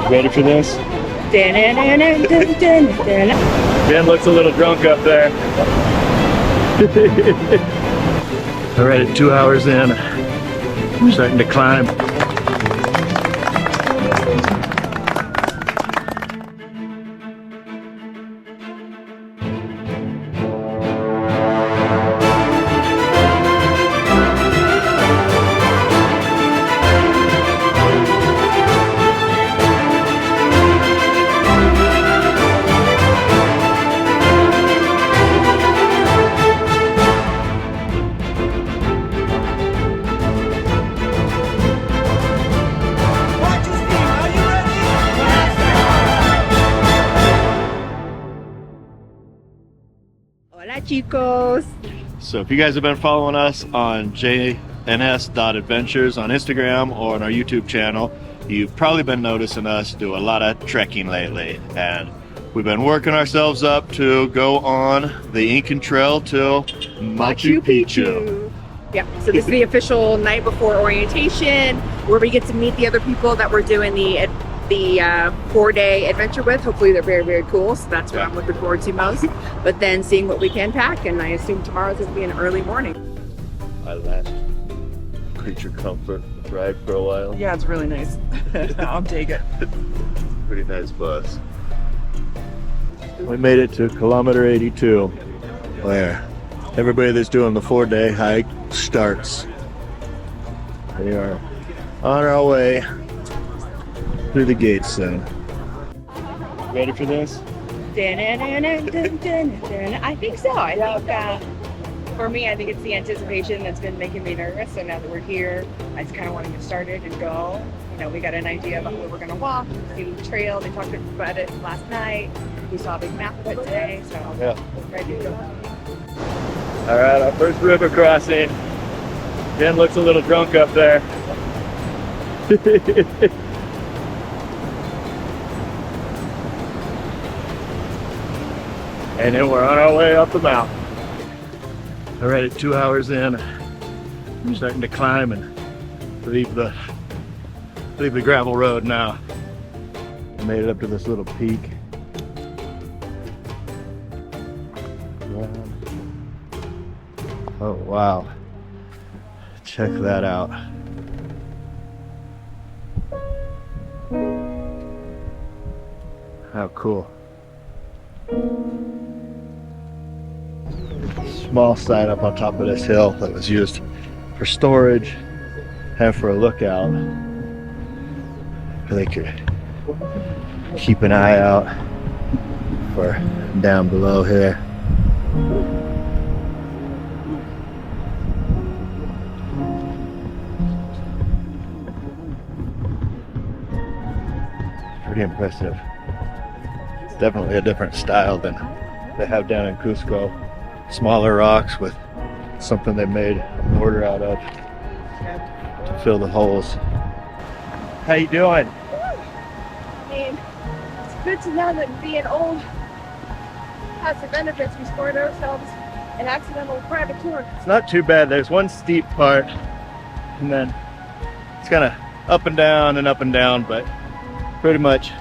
Ready for this? Ben looks a little drunk up there. All right, 2 hours in, we're starting to climb. Hola chicos! So if you guys have been following us on jns.adventures on Instagram or on our YouTube channel, you've probably been noticing us do a lot of trekking lately. And we've been working ourselves up to go on the Incan Trail to Machu Picchu. Yeah, so this is the official night before orientation where we get to meet the other people that we're doing the 4-day adventure with. Hopefully they're very, very cool. So that's what I'm looking forward to most. But then seeing what we can pack, and I assume tomorrow's going to be an early morning. My last creature comfort ride for a while. Yeah, it's really nice. I'll take it. Pretty nice bus. We made it to kilometer 82, where everybody that's doing the 4-day hike starts. We are on our way through the gates soon. Ready for this? I think so. I think for me, I think it's the anticipation that's been making me nervous. So now that we're here, I just kind of want to get started and go. You know, we got an idea about where we're going to walk, see the trail. They talked about it last night. We saw a big map of it today, so Yeah. we're ready to go. All right, our first river crossing. Jen looks a little drunk up there. And then we're on our way up the mountain. All right, 2 hours in, we're starting to climb and leave the gravel road now. We made it up to this little peak. Oh wow, check that out. How cool. Small sign up on top of this hill that was used for storage and for a lookout. They could keep an eye out for down below here. Pretty impressive. It's definitely a different style than they have down in Cusco. Smaller rocks with something they made a mortar out of to fill the holes. How you doing? I mean, it's good to know that being old has the benefits. We scored ourselves an accidental private tour. It's not too bad. There's one steep part, and then it's kind of up and down, but pretty much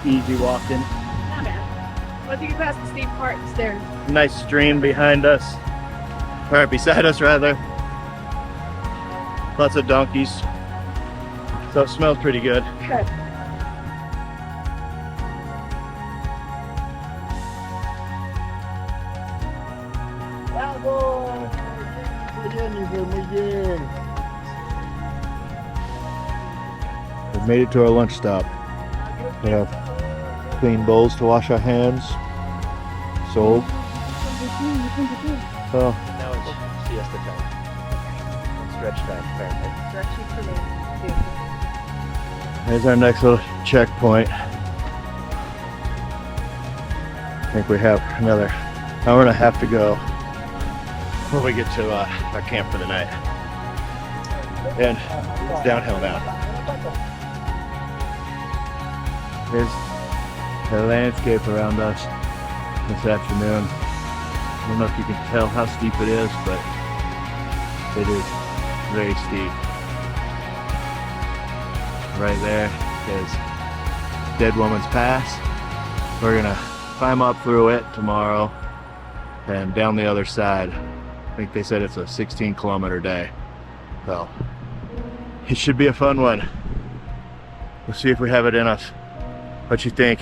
easy walking. Not bad. Once you get past the steep part, it's there. Nice stream behind us, or beside us rather. Lots of donkeys. So it smells pretty good. Good. We've made it to our lunch stop. We have clean bowls to wash our hands. Sold. So Now it's siesta time. Stretch time, apparently. Stretchy for me. here's our next little checkpoint. I think we have another hour and a half to go before we get to our camp for the night. And it's downhill now. Here's the landscape around us this afternoon. I don't know if you can tell how steep it is, but it is very steep. right there is Dead Woman's Pass. We're gonna climb up through it tomorrow and down the other side. I think they said it's a 16-kilometer day. So it should be a fun one. We'll see if we have it in us. What you think?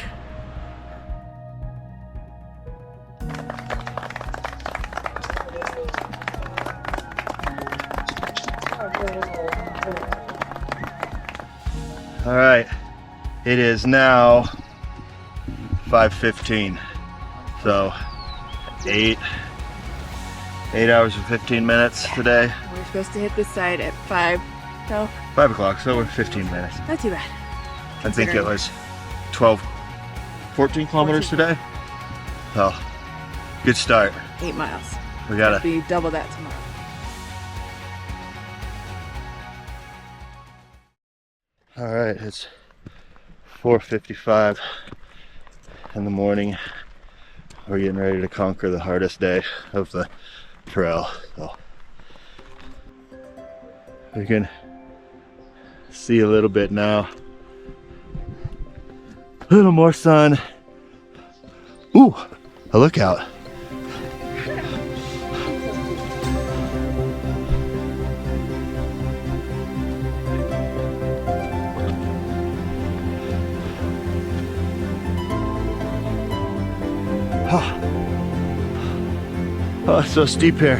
All right, it is now 5:15. So 8 hours and 15 minutes today. We're supposed to hit this side at 5. No, 5 o'clock, so we're 15 minutes. not too bad. I think it was 14 kilometers today. So, good start. 8 miles. We gotta, Be double that tomorrow. all right, it's 4:55 in the morning. We're getting ready to conquer the hardest day of the trail. So, we can see a little bit now. A little more sun. Ooh, a lookout. Oh, it's so steep here.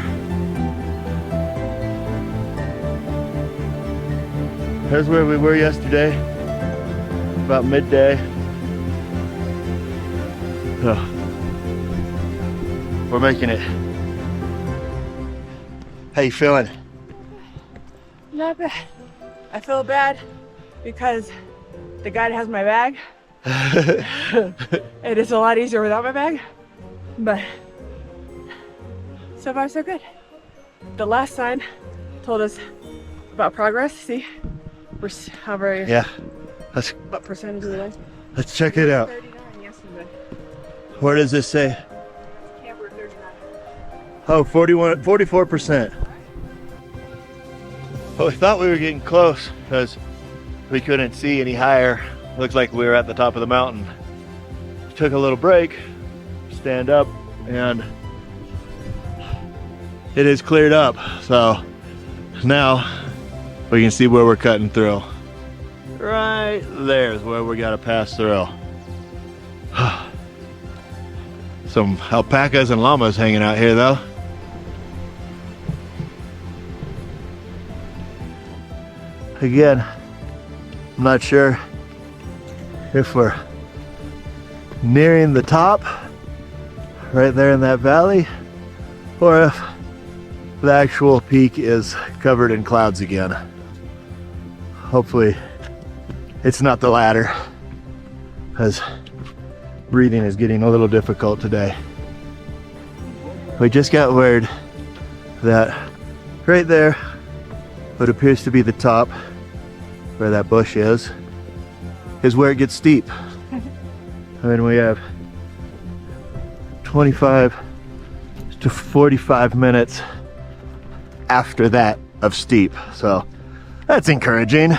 Here's where we were yesterday, about midday. Oh, we're making it. How you feeling? Not bad. I feel bad because the guide has my bag. It is a lot easier without my bag, but so far so good. The last sign told us about progress. See, we're how very Yeah, what percentage of the way? let's check it out. 39 yesterday. Where does this say? Camper 39. Oh, 44%. Well, we thought we were getting close because we couldn't see any higher. Looks like we were at the top of the mountain. Took a little break, stand up, and it is cleared up. So now we can see where we're cutting through. Right there is where we gotta pass through. Some alpacas and llamas hanging out here though. Again, I'm not sure if we're nearing the top right there in that valley or if the actual peak is covered in clouds again. Hopefully it's not the latter, because breathing is getting a little difficult today. We just got word that right there, what appears to be the top, where that bush is where it gets steep. I mean, we have 25 to 45 minutes after that of steep, so that's encouraging.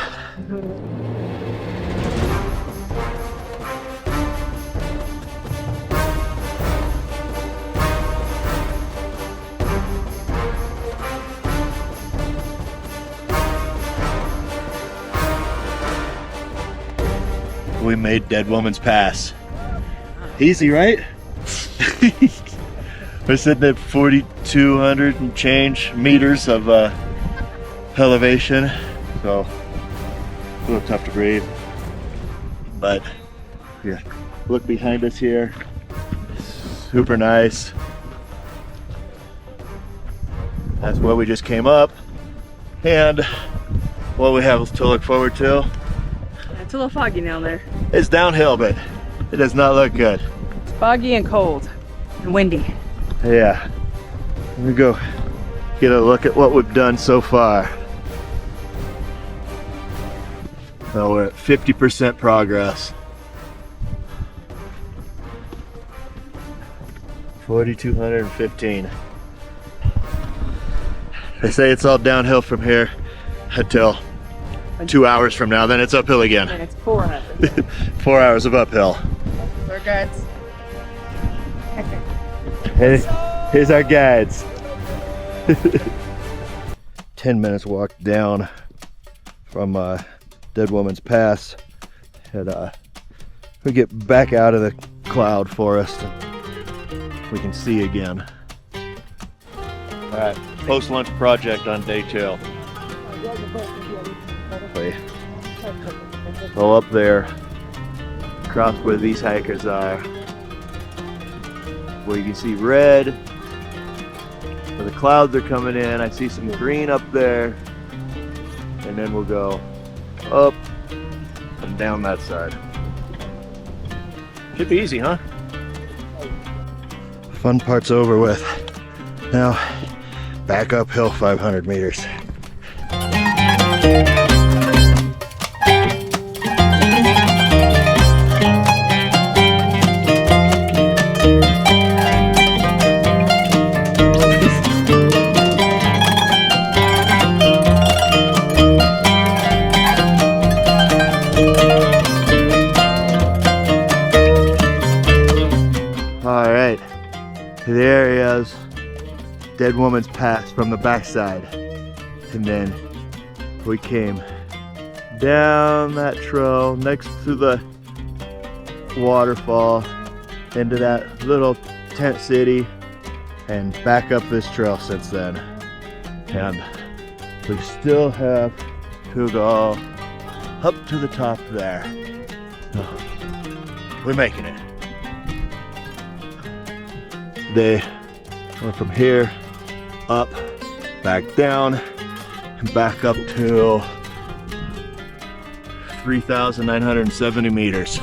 We made Dead Woman's Pass. Easy, right? We're sitting at 4,200 and change meters of elevation, so a little tough to breathe. But yeah, look behind us here. Super nice. That's where we just came up, and what we have to look forward to. It's a little foggy down there. It's downhill, but it does not look good. It's foggy and cold and windy. Yeah. Let me go get a look at what we've done so far. So we're at 50% progress. 4,215. They say it's all downhill from here until 2 hours from now, then it's uphill again. And it's 4 hours. 4 hours of uphill. We're good. Hey, here's our guides. 10 minutes walk down from Dead Woman's Pass, and we get back out of the cloud forest and we can see again. All right, post-lunch project on day 2. We go up there, across where these hikers are, where you can see red, where the clouds are coming in. I see some green up there, and then we'll go up and down that side. Should be easy, huh? Fun part's over with. Now, back uphill 500 meters. Alright, there is Dead Woman's Pass from the backside. And then we came down that trail next to the waterfall into that little tent city and back up this trail since then. And we still have to go up to the top there. We're making it. Today, went from here up, back down, and back up to 3,970 meters.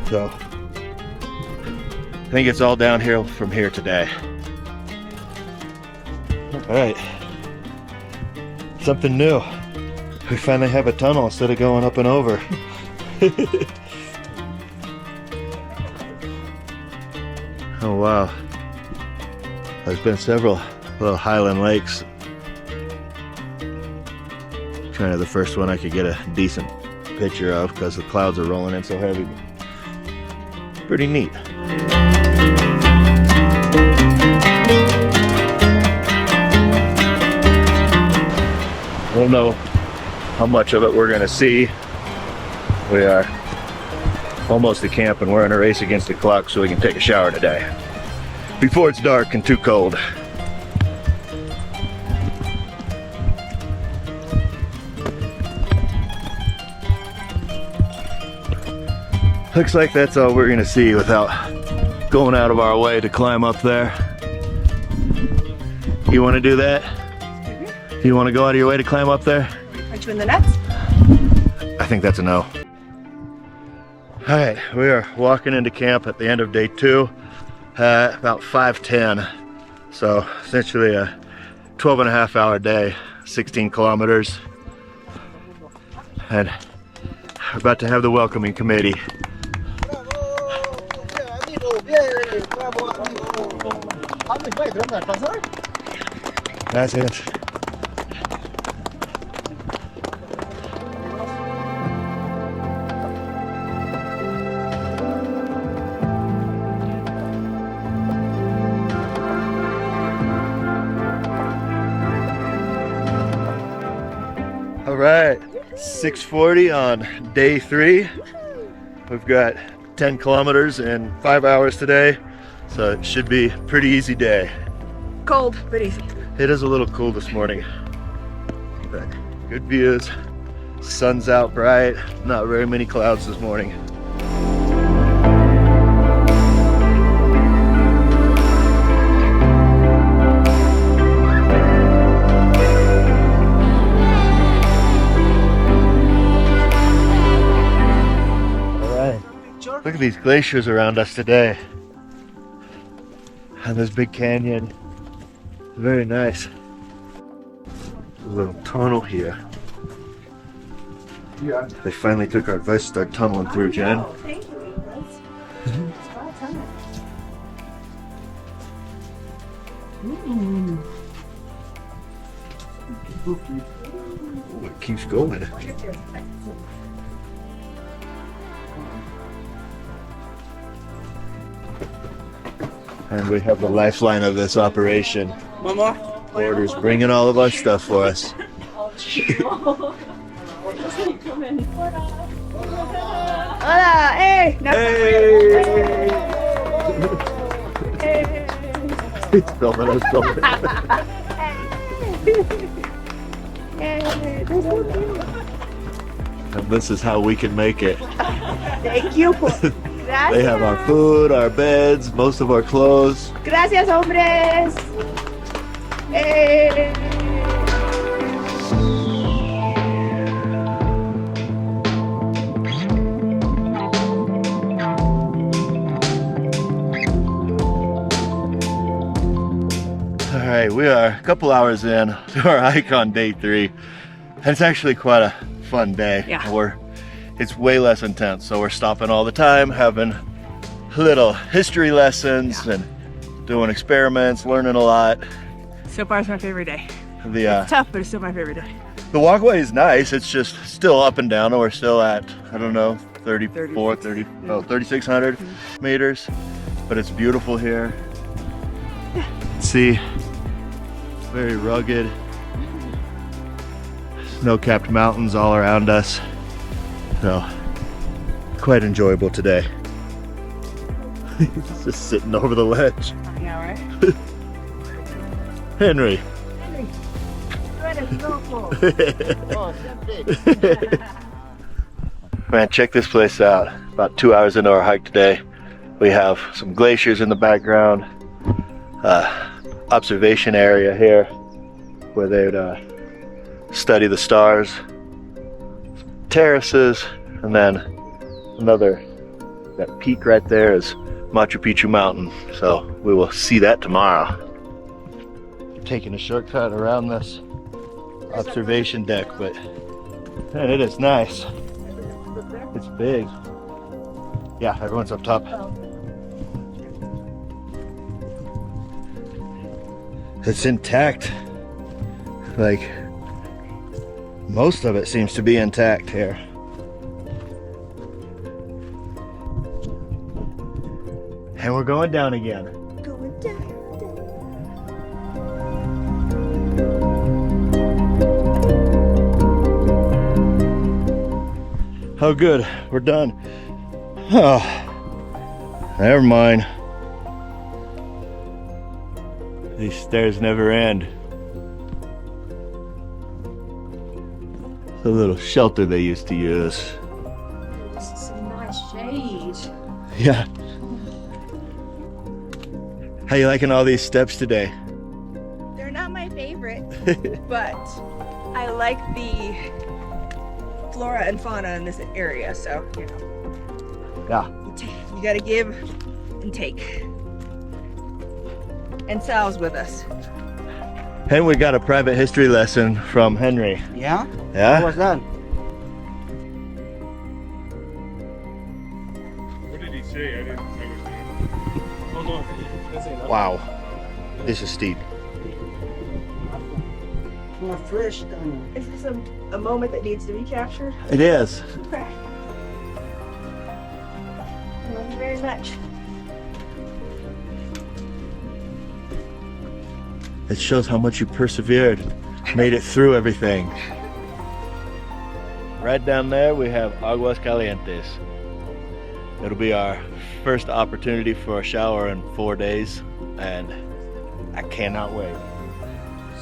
So, I think it's all downhill from here today. All right, something new. We finally have a tunnel instead of going up and over. Oh wow. There's been several little highland lakes. Kind of the first one I could get a decent picture of because the clouds are rolling in so heavy. Pretty neat. I don't know how much of it we're gonna see. We are almost to camp and we're in a race against the clock so we can take a shower today before it's dark and too cold. Looks like that's all we're gonna see without going out of our way to climb up there. You want to do that? You want to go out of your way to climb up there? Punch you in the nuts? I think that's a no. All right, we are walking into camp at the end of day 2, about 5:10. So essentially a 12.5 hour day, 16 kilometers. And we're about to have the welcoming committee. That's it. All right, 6:40 on day 3. We've got 10 kilometers in 5 hours today, so it should be a pretty easy day. Cold, but easy. It is a little cool this morning, but good views. Sun's out bright, not very many clouds this morning. Look at these glaciers around us today. And this big canyon. Very nice. A little tunnel here. They finally took our advice to start tunneling through, Jen. Thank you. It keeps going. And we have the lifeline of this operation. Porter's bringing all of our stuff for us. Hola, hey! Hey! It's filming us, filming. And this is how we can make it. Thank you. They have our food, our beds, most of our clothes. Gracias, hombres. Hey. All right, we are a couple hours in to our hike on day 3. And it's actually quite a fun day. Yeah. It's way less intense, so we're stopping all the time, having little history lessons and doing experiments, learning a lot. So far, it's my favorite day. It's tough, but it's still my favorite day. The walkway is nice. It's just still up and down, and we're still at, I don't know, 3,600 meters, but it's beautiful here. See, very rugged, snow-capped mountains all around us. So, quite enjoyable today. He's just sitting over the ledge. Yeah, right? Henry. Man, check this place out. About 2 hours into our hike today. We have some glaciers in the background. Observation area here where they would study the stars. Terraces, and then that peak right there is Machu Picchu Mountain. So we will see that tomorrow. Taking a shortcut around this observation deck, but man, it is nice. It's big. Yeah, everyone's up top. It's intact. Like, most of it seems to be intact here. And we're going down again. Going down. Oh, good. We're done. Oh, never mind. These stairs never end. The little shelter they used to use. This is some nice shade. Yeah. How you liking all these steps today? They're not my favorite, but I like the flora and fauna in this area, so, you know. Yeah. You gotta give and take. And Sal's with us. And we got a private history lesson from Henry. Yeah? Yeah? How was that? What did he say? I didn't understand. Oh no, that's enough. Wow. This is steep. More fresh than. Is this a moment that needs to be captured? It is. Okay. Thank you very much. It shows how much you persevered, made it through everything. Right down there we have Aguas Calientes. It'll be our first opportunity for a shower in 4 days, and I cannot wait.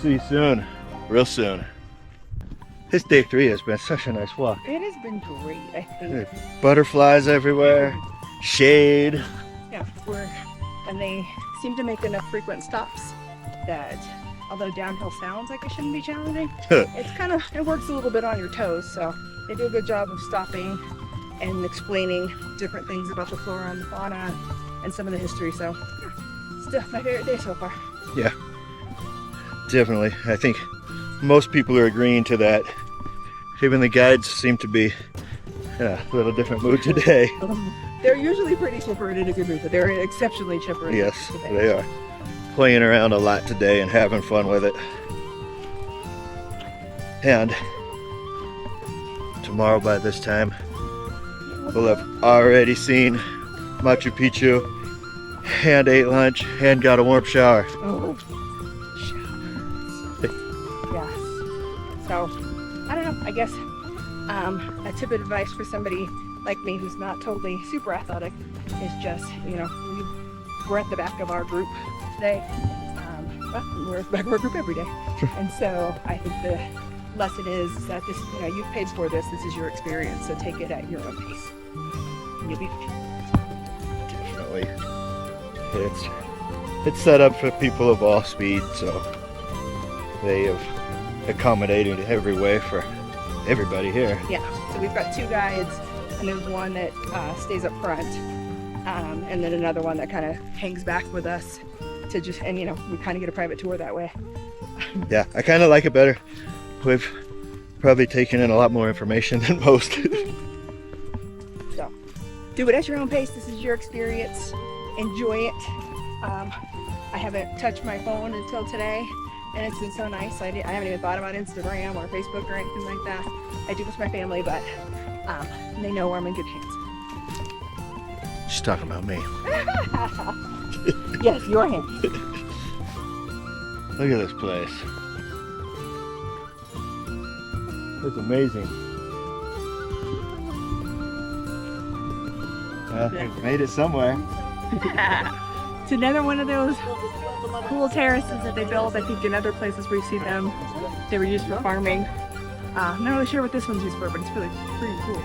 See you soon, real soon. This day 3 has been such a nice walk. It has been great, I think. Butterflies everywhere, shade. Yeah, and they seem to make enough frequent stops that although downhill sounds like it shouldn't be challenging, it works a little bit on your toes, so they do a good job of stopping and explaining different things about the flora and the fauna and some of the history, so yeah, still my favorite day so far. Yeah, definitely. I think most people are agreeing to that. Even the guides seem to be in a little different mood today. They're usually pretty chipper and in a good mood, but they're exceptionally chipper. Yes, they are. Playing around a lot today and having fun with it. And tomorrow by this time, we'll have already seen Machu Picchu and ate lunch and got a warm shower. Oh, yes. So, I don't know. I guess a tip of advice for somebody like me who's not totally super athletic is just, we're at the back of our group today. Well, we're at the back of our group every day. And so I think the lesson is that this, you've paid for this. This is your experience. So take it at your own pace. You'll be Definitely. It's set up for people of all speeds, so they have accommodated every way for everybody here. Yeah, so we've got 2 guides, and there's one that stays up front, and then another one that kind of hangs back with us to just, and we kind of get a private tour that way. Yeah, I kind of like it better. We've probably taken in a lot more information than most. So, do it at your own pace. This is your experience. Enjoy it. I haven't touched my phone until today, and it's been so nice. I haven't even thought about Instagram or Facebook or anything like that. I do with my family, but they know I'm in good hands. She's talking about me. Yes, your hands. Look at this place. It's amazing. We've made it somewhere. It's another one of those cool terraces that they built. I think in other places we've seen them, they were used for farming. I'm not really sure what this one's used for, but it's really pretty cool.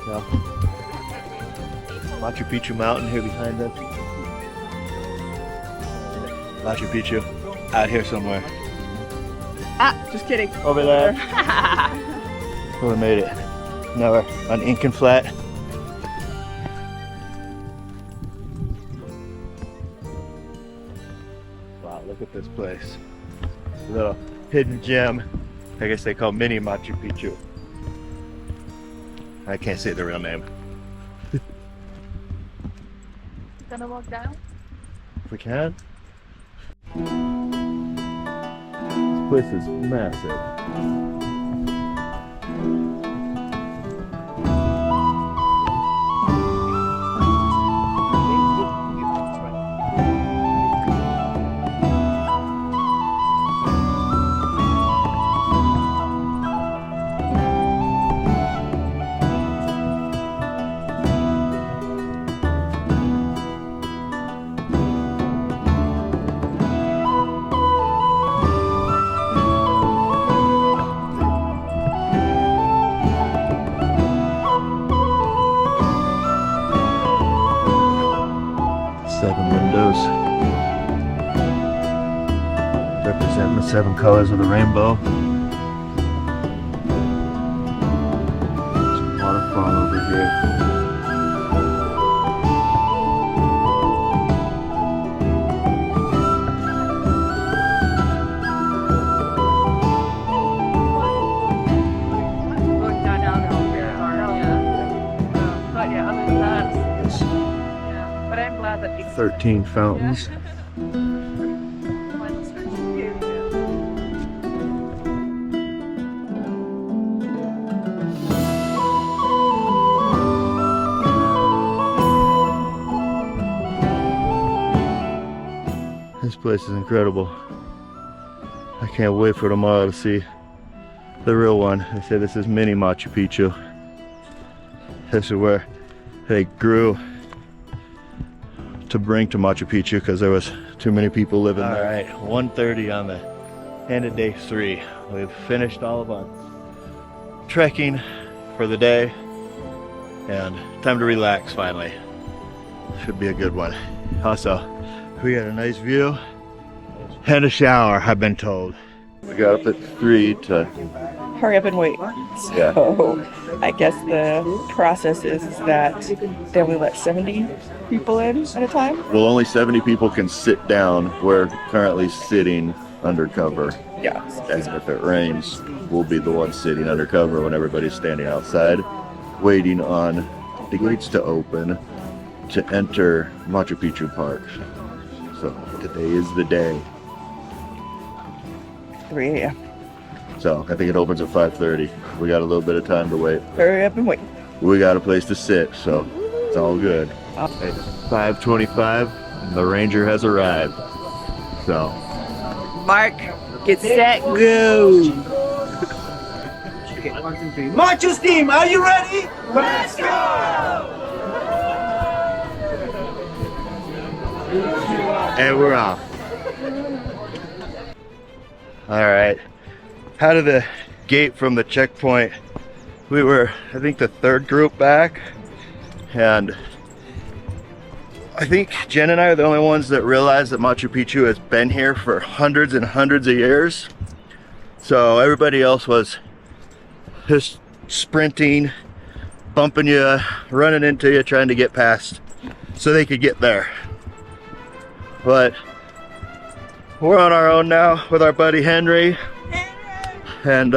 Yeah. Machu Picchu Mountain here behind us. Machu Picchu out here somewhere. Just kidding. Over there. We made it. Now we're on Incan Flat. Wow, look at this place. Little hidden gem. I guess they call mini Machu Picchu. I can't say the real name. Gonna walk down? If we can. This place is massive. Seven windows representing the 7 colors of the rainbow. There's a waterfall over here. But yeah, other than that, but I'm glad that 13 fountains. This place is incredible. I can't wait for tomorrow to see the real one. They say this is mini Machu Picchu. This is where they grew to bring to Machu Picchu because there was too many people living there. All right, 1:30 on the end of day 3. We've finished all of our trekking for the day and time to relax finally. Should be a good one. Also, we got a nice view and a shower, I've been told. We got up at 3 to hurry up and wait. Yeah. So I guess the process is that they only let 70 people in at a time. well, only 70 people can sit down. We're currently sitting undercover. Yeah. And if it rains, we'll be the ones sitting undercover when everybody's standing outside, waiting on the gates to open to enter Machu Picchu Park. So today is the day. 3 a.m. So I think it opens at 5:30. We got a little bit of time to wait. Hurry up and wait. We got a place to sit, so it's all good. It's 5:25, and the Ranger has arrived. So, Mark, get set, go. Machos team, are you ready? and we're off. All right. Out of the gate from the checkpoint, we were, I think, the third group back, and I think Jen and I are the only ones that realize that Machu Picchu has been here for hundreds and hundreds of years. So everybody else was just sprinting, bumping you, running into you, trying to get past so they could get there. But we're on our own now with our buddy Henry, and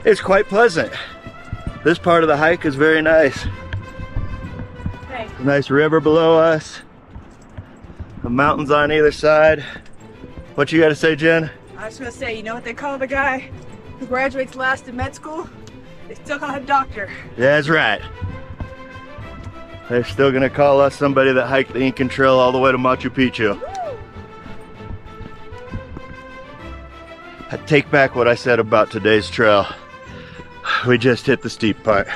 it's quite pleasant. This part of the hike is very nice. A nice river below us, the mountains on either side. What you got to say, Jen? I was gonna say, you know what they call the guy who graduates last in med school? They still call him doctor. Yeah, that's right. They're still gonna call us somebody that hiked the Incan Trail all the way to Machu Picchu. I take back what I said about today's trail. We just hit the steep part.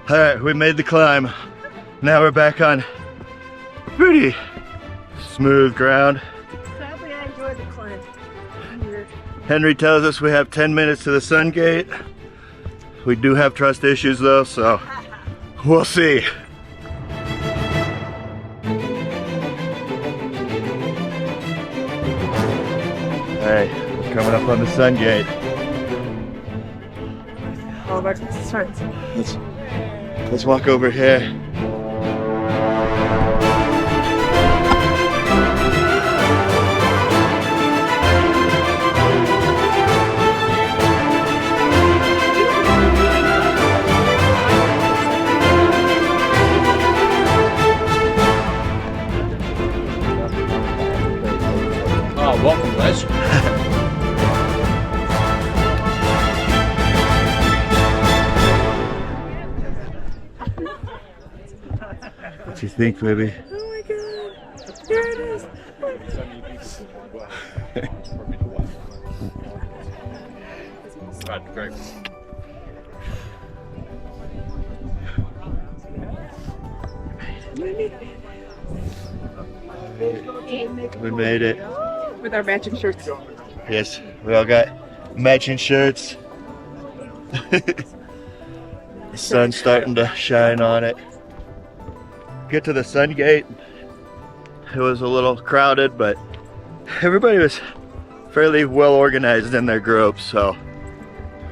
All right, we made the climb. Now we're back on pretty smooth ground. Sadly, I enjoyed the climb. Henry tells us we have 10 minutes to the sun gate. We do have trust issues though, so we'll see. Hey, we're coming up on the sun gate. All of our concerns. Let's walk over here. Oh, welcome, Les. What do you think, baby? Oh my god. Here it is. Great. We made it. With our matching shirts. Yes, we all got matching shirts. The sun's starting to shine on it. Get to the sun gate. It was a little crowded, but everybody was fairly well organized in their groups, so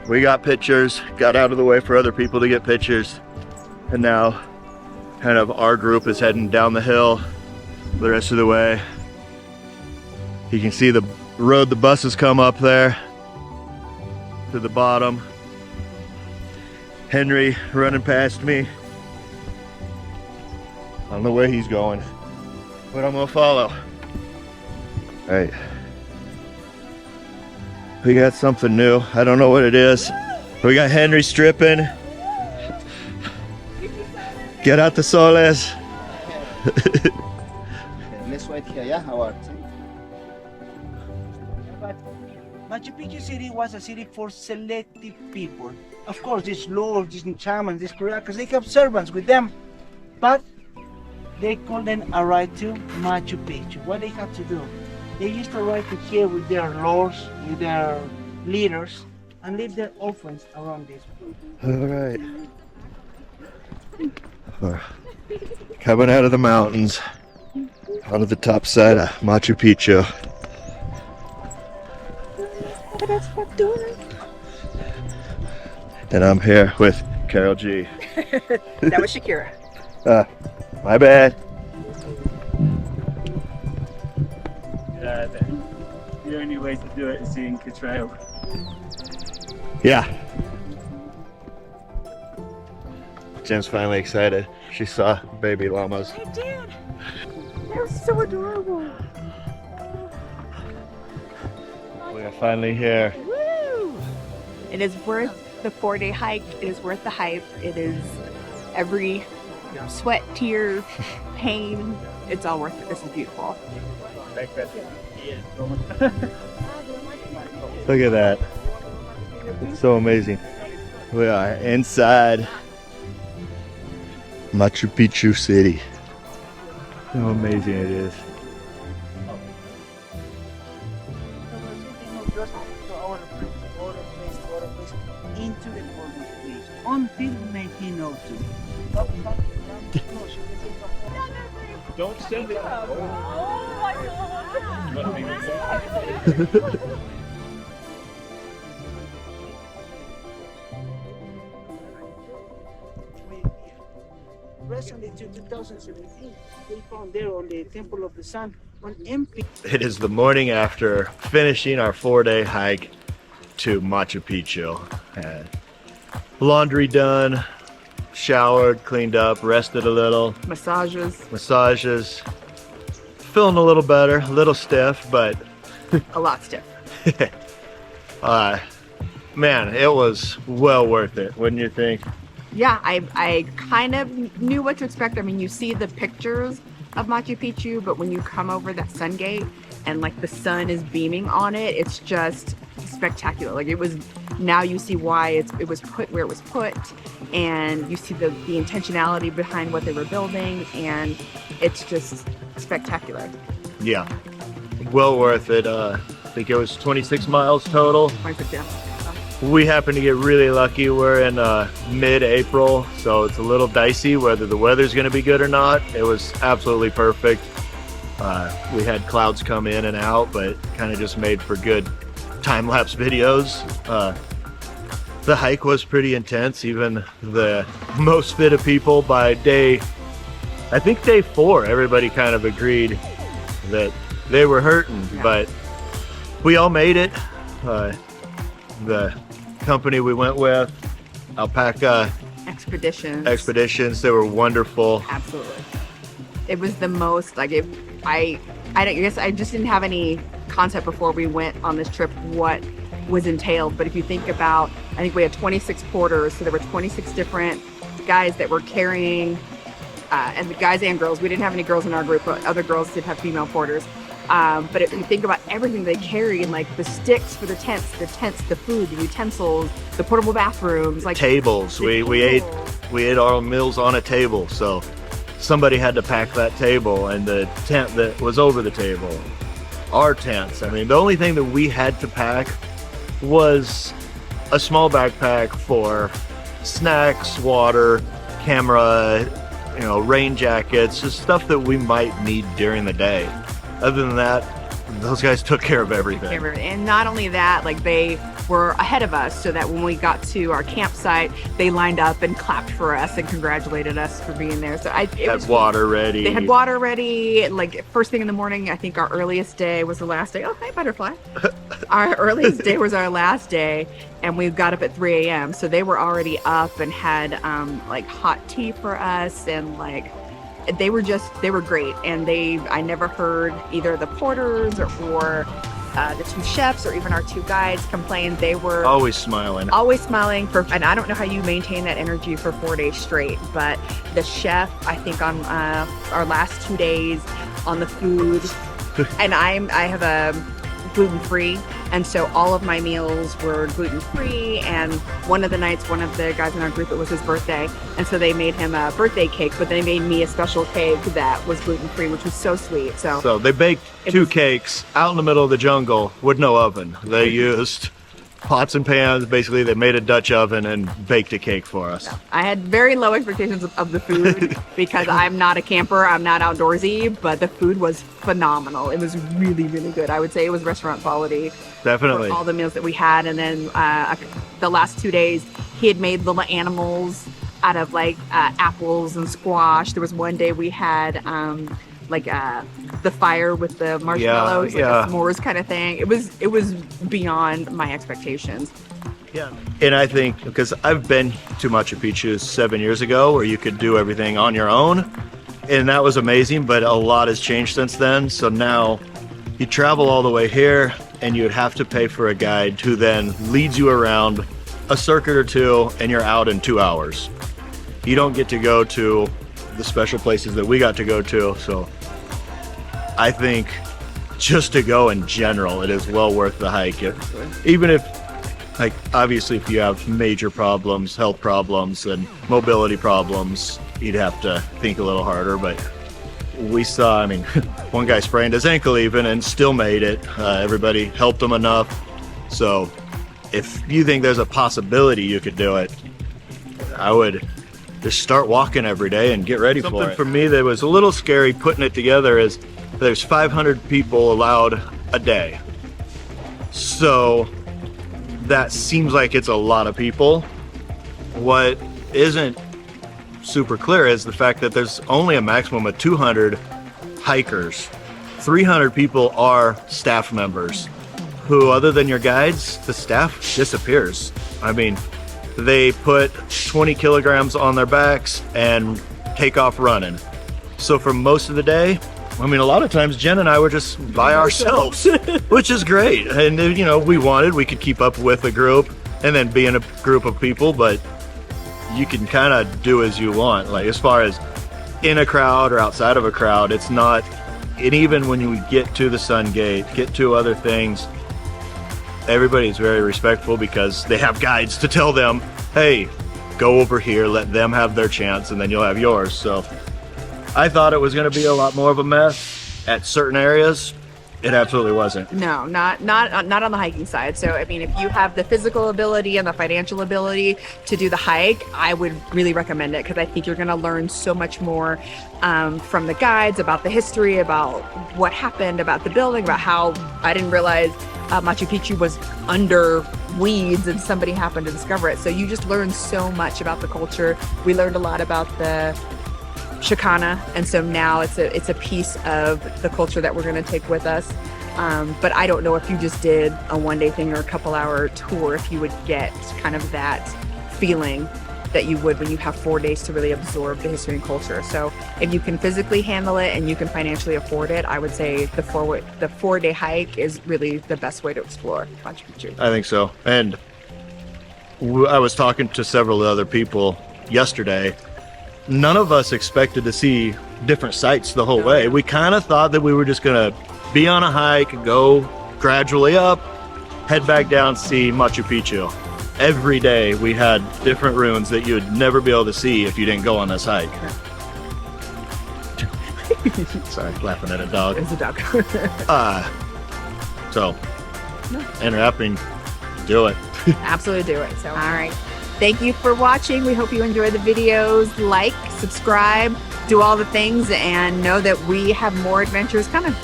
we got pictures, got out of the way for other people to get pictures, and now kind of our group is heading down the hill the rest of the way. You can see the road the buses come up there to the bottom. Henry running past me. I don't know where he's going, but I'm gonna follow. All right. We got something new. I don't know what it is. We got Henry stripping. Get out the soles. Let's wait here, yeah? Our team. But Machu Picchu city was a city for selective people. Of course, these lords, these shamans, these curacas, they have servants with them. But they couldn't arrive to Machu Picchu. What they have to do? They used to arrive to here with their lords, with their leaders, and leave their orphans around this. All right. Coming out of the mountains onto the top side of Machu Picchu. And I'm here with Carol G. That was Shakira. My bad. The only way to do it is the Inca Trail. Yeah. Jen's finally excited. She saw baby llamas. I did. They're so adorable. We are finally here. Woo! It is worth the 4-day hike. It is worth the hype. It is every sweat, tear, pain. It's all worth it. This is beautiful. Look at that. It's so amazing. We are inside Machu Picchu City. How amazing it is. Into the former place until 1902. Don't send it. Recently, to 2017, they found there on the Temple of the Sun an empty. It is the morning after finishing our 4-day hike to Machu Picchu. And laundry done, showered, cleaned up, rested a little, Massages, massages. Feeling a little better, a little stiff, but a lot stiff. man, it was well worth it, wouldn't you think? Yeah, I kind of knew what to expect. I mean, you see the pictures of Machu Picchu, but when you come over that sun gate and like the sun is beaming on it, it's just spectacular. Like it was, now you see why it was put where it was put, and you see the intentionality behind what they were building, and it's just spectacular. Yeah, well worth it. I think it was 26 miles total. 26, yeah. We happened to get really lucky. We're in mid-April, so it's a little dicey whether the weather's going to be good or not. It was absolutely perfect. We had clouds come in and out, but kind of just made for good time-lapse videos. The hike was pretty intense. Even the most fit of people by I think day 4, everybody kind of agreed that they were hurting, Yeah. but we all made it. The company we went with, Alpaca Expeditions, they were wonderful. Absolutely. It was the most like it. I guess I just didn't have any concept before we went on this trip what was entailed. But if you think about, I think we had 26 porters, so there were 26 different guys that were carrying, and the guys and girls. We didn't have any girls in our group, but other girls did have female porters. But if you think about everything they carried, like the sticks for the tents, the food, the utensils, the portable bathrooms, like Tables. We ate our meals on a table, so somebody had to pack that table and the tent that was over the table. Our tents. I mean, the only thing that we had to pack was a small backpack for snacks, water, camera, rain jackets, just stuff that we might need during the day. Other than that, those guys took care of everything. And not only that, like they were ahead of us, so that when we got to our campsite, they lined up and clapped for us and congratulated us for being there. So it was water ready. They had water ready. Like first thing in the morning, I think our earliest day was the last day. Oh, hi, butterfly. Our earliest day was our last day, and we got up at 3 a.m. So they were already up and had like hot tea for us, and like they were great. And I never heard either the porters or the 2 chefs or even our 2 guides complain. They were always smiling. And I don't know how you maintain that energy for 4 days straight, but the chef, I think on our last 2 days on the food, and I have a gluten-free, and so all of my meals were gluten-free. And one of the nights, one of the guys in our group, it was his birthday, and so they made him a birthday cake, but they made me a special cake that was gluten-free, which was so sweet. So they baked 2 cakes out in the middle of the jungle with no oven. They used pots and pans. Basically, they made a Dutch oven and baked a cake for us. I had very low expectations of the food because I'm not a camper, I'm not outdoorsy, but the food was phenomenal. It was really, really good. I would say it was restaurant quality. Definitely. For all the meals that we had. And then the last 2 days, he had made little animals out of like apples and squash. There was one day we had the fire with the marshmallows, Yeah, like a s'mores kind of thing. It was beyond my expectations. Yeah. And I think because I've been to Machu Picchu 7 years ago where you could do everything on your own, and that was amazing, but a lot has changed since then. So now you travel all the way here and you'd have to pay for a guide who then leads you around a circuit or two and you're out in 2 hours. You don't get to go to the special places that we got to go to. So I think just to go in general, it is well worth the hike. Even if, like, obviously if you have major problems, health problems and mobility problems, you'd have to think a little harder. But we saw, I mean, one guy sprained his ankle even and still made it. Everybody helped him enough. So if you think there's a possibility you could do it, I would just start walking every day and get ready for it. Something for me that was a little scary putting it together is there's 500 people allowed a day. So that seems like it's a lot of people. What isn't super clear is the fact that there's only a maximum of 200 hikers. 300 people are staff members who, other than your guides, the staff disappears. I mean, they put 20 kilograms on their backs and take off running. So for most of the day, I mean, a lot of times Jen and I were just by ourselves, which is great. And, you know, we could keep up with a group and then be in a group of people, but you can kind of do as you want. Like, as far as in a crowd or outside of a crowd, it's not, and even when you get to the Sun Gate, get to other things, everybody's very respectful because they have guides to tell them, hey, go over here, let them have their chance, and then you'll have yours. So I thought it was going to be a lot more of a mess at certain areas. It absolutely wasn't. No, not on the hiking side. So, I mean, if you have the physical ability and the financial ability to do the hike, I would really recommend it because I think you're going to learn so much more from the guides about the history, about what happened, about the building, about how I didn't realize Machu Picchu was under weeds and somebody happened to discover it. So you just learn so much about the culture. We learned a lot about the Chicana, and so now it's a piece of the culture that we're going to take with us. But I don't know if you just did a one-day thing or a couple-hour tour, if you would get kind of that feeling that you would when you have 4 days to really absorb the history and culture. So if you can physically handle it and you can financially afford it, I would say the 4-day hike is really the best way to explore Machu Picchu. I think so. And I was talking to several other people yesterday. None of us expected to see different sites the whole way. We kind of thought that we were just going to be on a hike, go gradually up, head back down, see Machu Picchu. Every day we had different ruins that you would never be able to see if you didn't go on this hike. Sorry, laughing at a dog. It's a dog. So, interrupting, do it. Absolutely do it. So, all right. Thank you for watching. We hope you enjoy the videos. Like, subscribe, do all the things, and know that we have more adventures coming.